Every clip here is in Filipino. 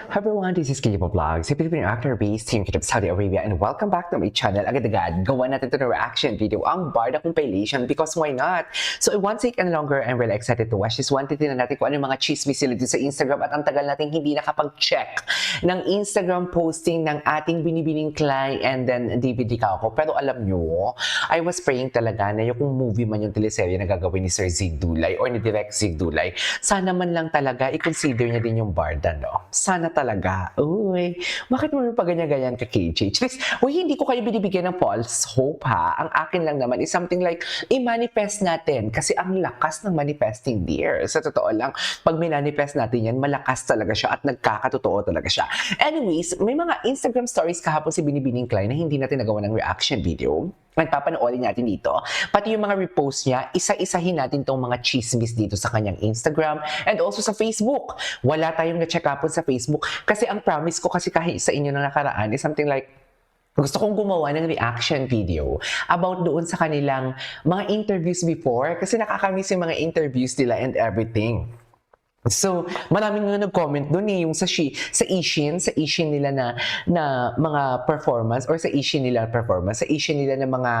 Hi everyone, this is Kilipo Vlogs, a Filipino actor based here in Saudi Arabia, and welcome back to my channel. Agad-agad, gawa natin ito ng reaction video, ang Barda Compilation, because why not? So one sake and longer, I'm really excited to watch this one. Titignan natin kung ano yung mga chismis sila dito sa Instagram at ang tagal natin hindi nakapag-check ng Instagram posting ng ating binibining Clay and then David Dicauco. Pero alam nyo, I was praying talaga na yung movie man yung teleserye na gagawin ni Sir Zig Dulay or ni Direk Zig Dulay, sana man lang talaga i-consider niya din yung Barda, no? Sana talaga. Uy, bakit mo pa ganyan-ganyan ka, KJ? Chris, uy, hindi ko kayo binibigyan ng false hope, ha? Ang akin lang naman is something like, i-manifest natin. Kasi ang lakas ng manifesting, dear. Sa totoo lang, pag minanifest natin yan, malakas talaga siya at nagkakatotoo talaga siya. Anyways, may mga Instagram stories kahapon si Binibining Klein na hindi natin nagawa ng reaction video. Papanoorin natin dito. Pati yung mga repost niya, isa-isahin natin tong mga chismis dito sa kanyang Instagram and also sa Facebook. Wala tayong na-check upon sa Facebook kasi ang promise ko kasi kahit sa inyo na nakaraan is something like gusto kong gumawa ng reaction video about doon sa kanilang mga interviews before kasi nakakamiss yung mga interviews nila and everything. So, maraming nga nag-comment doon yung sa Ishin nila na mga performance or sa Ishin nila na mga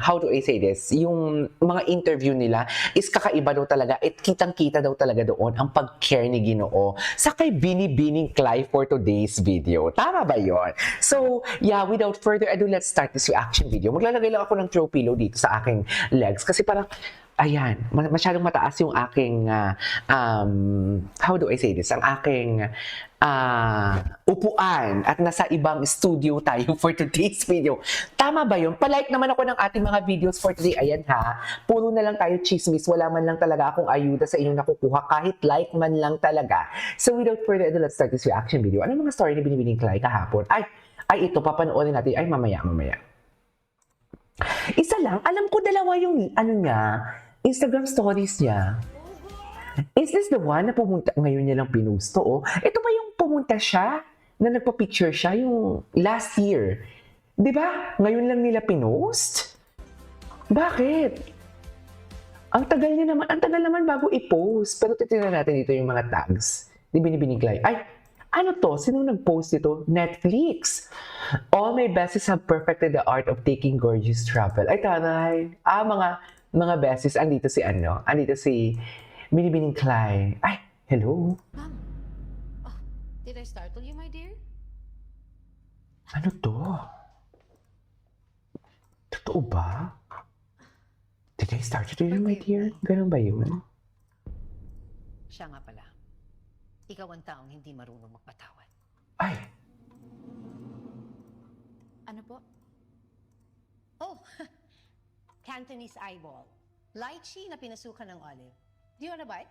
how do I say this? Yung mga interview nila is kakaiba daw talaga at kitang-kita daw talaga doon ang pag-care ni Ginoo sa kay Binibining Clay for today's video. Tama ba yon? So, yeah, without further ado, let's start this reaction video. Maglalagay lang ako ng throw pillow dito sa aking legs kasi parang ayan, masyadong mataas yung aking, how do I say this? Ang aking upuan at nasa ibang studio tayo for today's video. Tama ba yun? Palike naman ako ng ating mga videos for today. Ayan ha, puro na lang tayo chismis. Wala man lang talaga akong ayuda sa inyong nakukuha kahit like man lang talaga. So without further ado, let's start this reaction video. Ano mga story na binibining Clay kahapon? Ay ito, papanoorin natin. Ay, mamaya. Isa lang, alam ko dalawa yung Instagram stories niya. Is this the one na pumunta ngayon niya lang pinusto? Oh? Ito ba yung pumunta siya na nagpa-picture siya yung last year? 'Di ba? Ngayon lang nila pinost? Bakit? Ang tagal naman bago i-post. Pero titingnan natin dito yung mga tags. Di Binibining. Ay, ano to? Sino nag-post dito? Netflix. All my besties have perfected the art of taking gorgeous travel. Ay, taray. Mga beses, andito si Binibining Clay. Ay, hello. Ma'am, did I startle you, my dear? Ano to? Totoo ba? Did I startle you, my dear? Ganun ba yun? Siya nga pala. Ikaw ang taong hindi marunong magpatawad. Ay, Ano po? Oh, Cantonese eyeball. Lychee na pinasukan ng olive. Do you want a bite?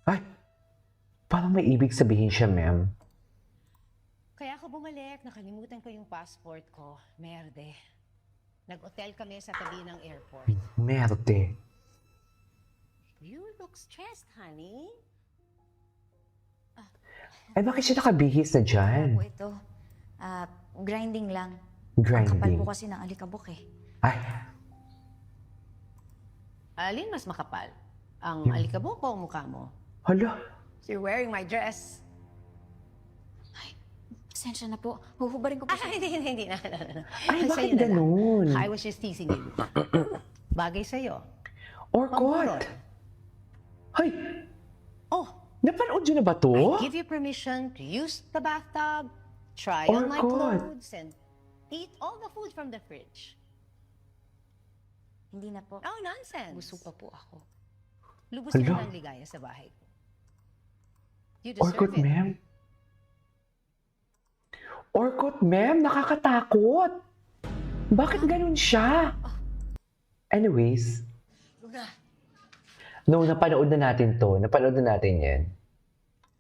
ay. Parang may ibig sabihin siya, ma'am. Kaya ako bumalik, nakalimutan ko yung passport ko. Merde. Nag-hotel kami sa tabi ng airport. Merde. You look stressed, honey. Ay, bakit siya nakabihis na dyan? Po ito. Grinding lang. Ang kapal Grinding. po kasi ng alikabok eh. Ay, Alin mas makapal? Ang alikabok o ang mukha mo? hala. So you're wearing my dress. Pasensya na po. Huhubarin ko po siya. Hindi na. Ay, bakit Sa'yo na lang. ganun? I was just teasing you. Bagay sa'yo. Orkot. Ay, Oh, napanood nyo na ba to? I give you permission to use the bathtub, try on my God. clothes, and eat all the food from the fridge. Hindi na po. Oh, nonsense. Busog pa po ako. Lubusin Hala. mo ng ligaya sa bahay ko. You deserve Orkot, it. ma'am. Orkot, ma'am, nakakatakot. Bakit ganun siya? Anyways, Luna, no, napanood na natin to. Napanood na natin yan.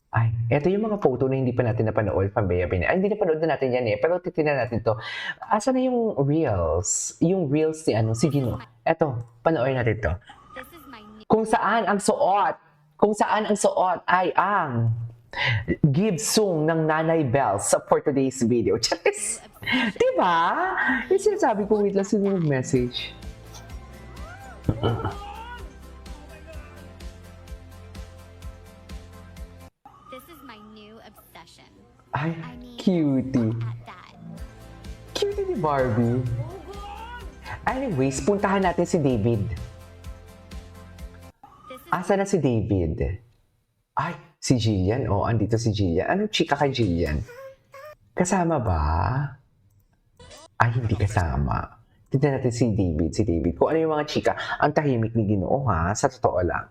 Ay, eto yung mga photo na hindi pa natin napanood from Bea Pinay. Ay, hindi napanood na natin yan eh. Pero titignan natin to. Asa na yung reels? Yung reels ni si Gino. Eto, panoorin natin to. Kung saan ang suot ay ang Gibsong ng Nanay Bells for today's video. Charis! Diba? Yung sinasabi ko, wait lang, sino yung message? discussion. Ay, I mean, cutie. at that. Cutie ni Barbie. Anyways, puntahan natin si David. This is Asa na si David? Ay, si Jillian. Oh, andito si Jillian. Anong chika kay Jillian? Kasama ba? Ay, hindi kasama. Tignan natin si David. Si David. Kung ano yung mga chika, ang tahimik ni Ginoo ha, sa totoo lang.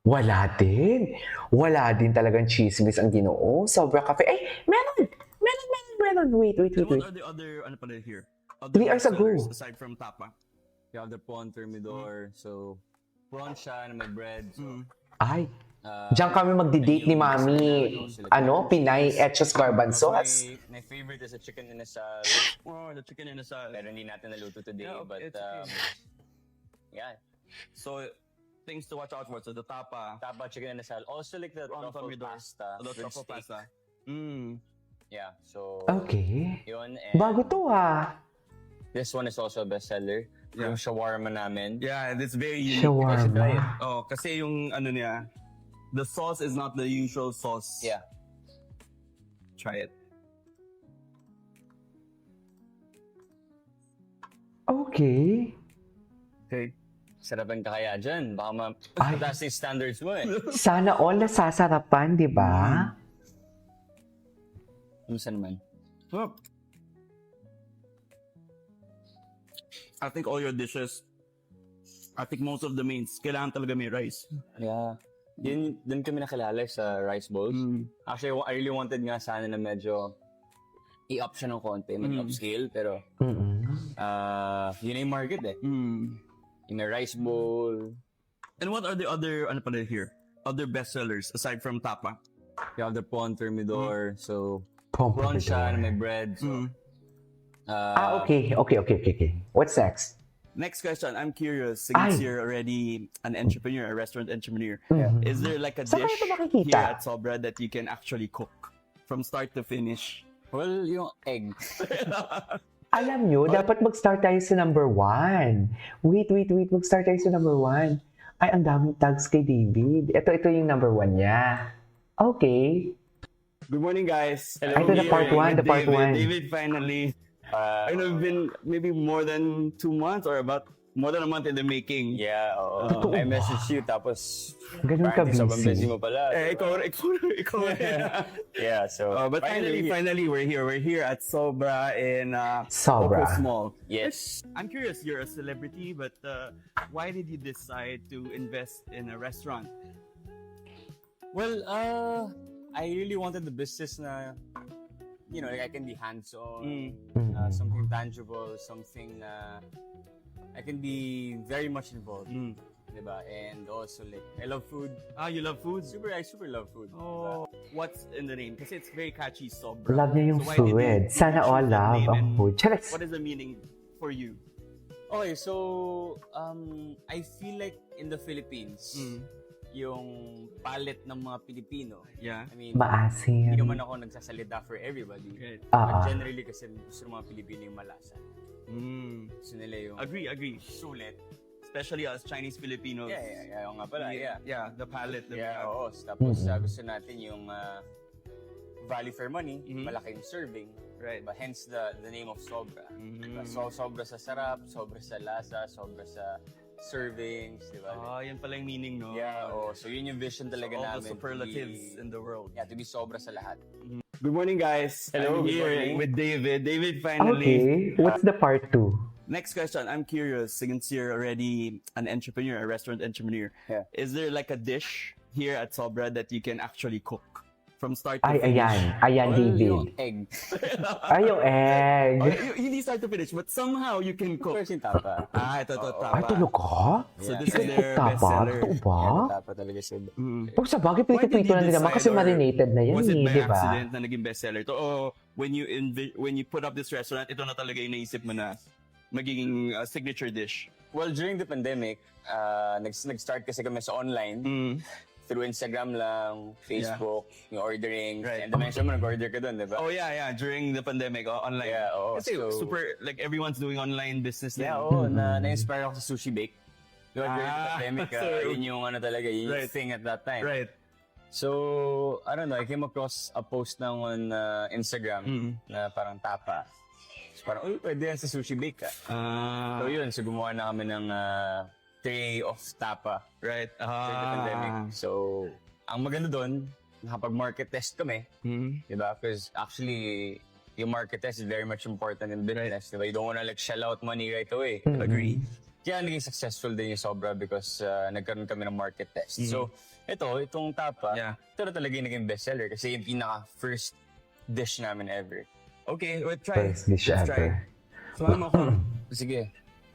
Wala din. Wala din talagang chismis ang Ginoo. Sobra kape. Ay, meron! Wait. And what are the other, ano pala here? Other 3 hours ago. bestsellers aside from Tapa. You have the prawn thermidor. So, prawn siya na may bread. So, Ay, diyan kami magdi-date ni Mami. Ano? Pinay Etchos Garbanzos. my favorite is the chicken inasal. Oh, the chicken in the salad. Pero hindi natin naluto today. Yeah, But, it's okay. yeah. So, things to watch out for. So, the Tapa. Tapa chicken inasal. Also like the Prawn truffle thermidor. pasta. The with truffle steak. pasta. Mm. Yeah. So, Okay. yun. And Bago to ah. this one is also a bestseller. Yeah. Yung shawarma namin. Yeah, and it's very unique. Shawarma. Oh, kasi yung ano niya, the sauce is not the usual sauce. Yeah. Try it. Okay. Okay. Sarap ang kakaya dyan. Baka Ay. mataas yung standards mo eh. Sana all nasasarapan, di ba? Kumusta naman? Well, I think all your dishes, I think most of the mains, kailangan talaga may rice. Yeah. Dun kami nakilala sa rice bowls. Mm. Actually, I really wanted nga sana na medyo i-up siya ng konti, mag-upscale. Pero, Mm-mm. yun na yung market eh. Mm. Yung may rice bowl, And what are the other, ano pala here? Other bestsellers aside from Tapa? you have the prawn thermidor. So, Prawn prawn siya na thermidor. may bread. So, Mm. Okay. What's next? Next question, I'm curious, Ay. since you're already an entrepreneur, a restaurant entrepreneur, Mhm. is there like a Saan dish kayo ito makikita? here at Sobra that you can actually cook from start to finish? well, yung egg. Alam nyo, dapat mag-start tayo sa number 1. Wait. Mag-start tayo sa number 1. Ay, ang daming tags kay David. Ito yung number 1 niya. Okay. Good morning, guys. Ito na part 1, the part 1. David finally. I know it's been maybe more than 2 months or about more than a month in the making. Yeah, oo. Totoo I ba? messaged you, tapos Ganun ka apparently sobrang busy busy. mo pala. Ikaw. Yeah, so, But finally, we're here. We're here at Sobra in Sobra. Opus Mall. yes. I'm curious, you're a celebrity, but why did you decide to invest in a restaurant? Well, I really wanted the business na, you know, like I can be hands-on, something tangible, something na I can be very much involved, diba? And also like, I love food. You love food? I super love food. Oh, what's in the name? Because it's very catchy, Sobra. Love niya yung So why did you food. Sana choose all that love name ang and food. Charas. What is the meaning for you? Okay, so, I feel like in the Philippines, yung palette ng mga Pilipino, Yeah. I mean, Maasim. hindi naman ako nagsasalita for everybody. Right. Ah. But generally kasi gusto ng mga Pilipino yung malasa. Gusto nila yung Agree. sulit. Especially us Chinese Filipinos. Yeah, yung nga pala, yeah. Yeah, the palette. that we Yeah, have. oo. Tapos gusto natin yung value for money, malaki yung serving. Right. But hence the name of Sobra. Diba? So, sobra sa sarap, sobra sa lasa, sobra sa servings, di ba? Yan pala yung meaning, no? Yeah, oh, so yun yung vision talaga all namin. the superlatives in the world. Yeah, to be sobra sa lahat. Good morning, guys. Hello, I'm good here morning. with David. David, finally. Okay. What's the part 2? Next question. I'm curious, since you're already an entrepreneur, a restaurant entrepreneur, Yeah. is there like a dish here at Sobra that you can actually cook from start to Ay, finish? ayan Well, David. yung egg. Ay, yung egg. Hindi start to finish, but somehow you can cook. First yung tapa. Ito, tapa. Ay, talaga? So Yeah. this is their Tapa? bestseller. Totoo ba? Tapa talaga siya. Oh, sa bagay, Why did prito-prito you na din naman decide, kasi or marinated na yan, was it by di ba? accident na naging bestseller to? O when you put up this restaurant, ito na talaga yung naisip mo na magiging signature dish? Well, during the pandemic, nag-start kasi kami sa online. Through Instagram lang, Facebook, yung ordering. Right. And mention mo, nag-order ka doon, di ba? Oh yeah, during the pandemic, online. Yeah, oo. Kasi So- super, like everyone's doing online business Yeah, now. oo. Na-inspire ako sa Sushi Bake. Diba, during the pandemic, so- yun yung ano talaga, yun yung Right. thing at that time. Right. So, I don't know, I came across a post na on Instagram na parang tapa. So, parang, uy, pwede yan sa Sushi Bake So yun, so gumawa na kami ng tray of tapa Right. during the pandemic. So, ang maganda doon, nakapag-market test kami. Di ba? Because actually, yung market test is very much important in business. Di ba? You don't wanna like shell out money right away. Agree. Kaya naging successful din yung Sobra because nagkaroon kami ng market test. So, itong tapa, ito na talaga yung naging bestseller kasi yung pinaka-first dish namin ever. Okay, we'll try. First dish Let's ever. try. Sumama ko. Sige.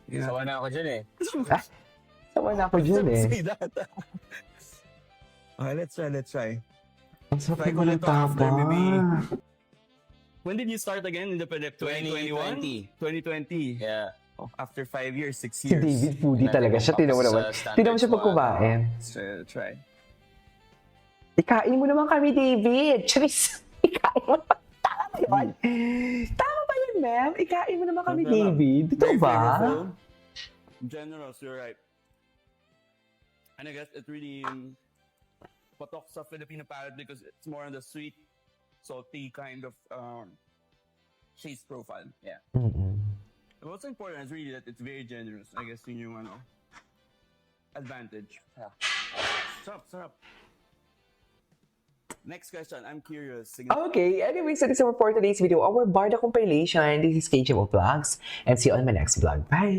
Yeah. Sawa na ako dyan eh. Sawa na ako dyan eh. Say that. Okay, let's try. Ang sarap Try ko naman na ng to after tapa. maybe... When did you start again in the pandemic? 2020. 2020. Yeah. Oh, after 5 years, 6 Si years. David foodie talaga siya. Tinan mo naman. Sa Tinan mo siya standards pagkumain. Let's try. Ikain mo naman kami, David. Charis. Ikain mo naman. Tama ba yun? Tama ba yun, ma'am? Ikain mo naman kami, Tama. David. Totoo Very ba? flavorful. Generous, you're right. And I guess it really patok sa Filipino palate because it's more on the sweet, salty kind of taste profile. Yeah. Mm-mm. What's important is really that it's very generous. I guess yun yung advantage. Yeah. Sarap. Next question, I'm curious. Sige. Okay, anyways, that is all for today's video. Our Barda compilation. This is KGMO Vlogs. And see you on my next vlog. Bye!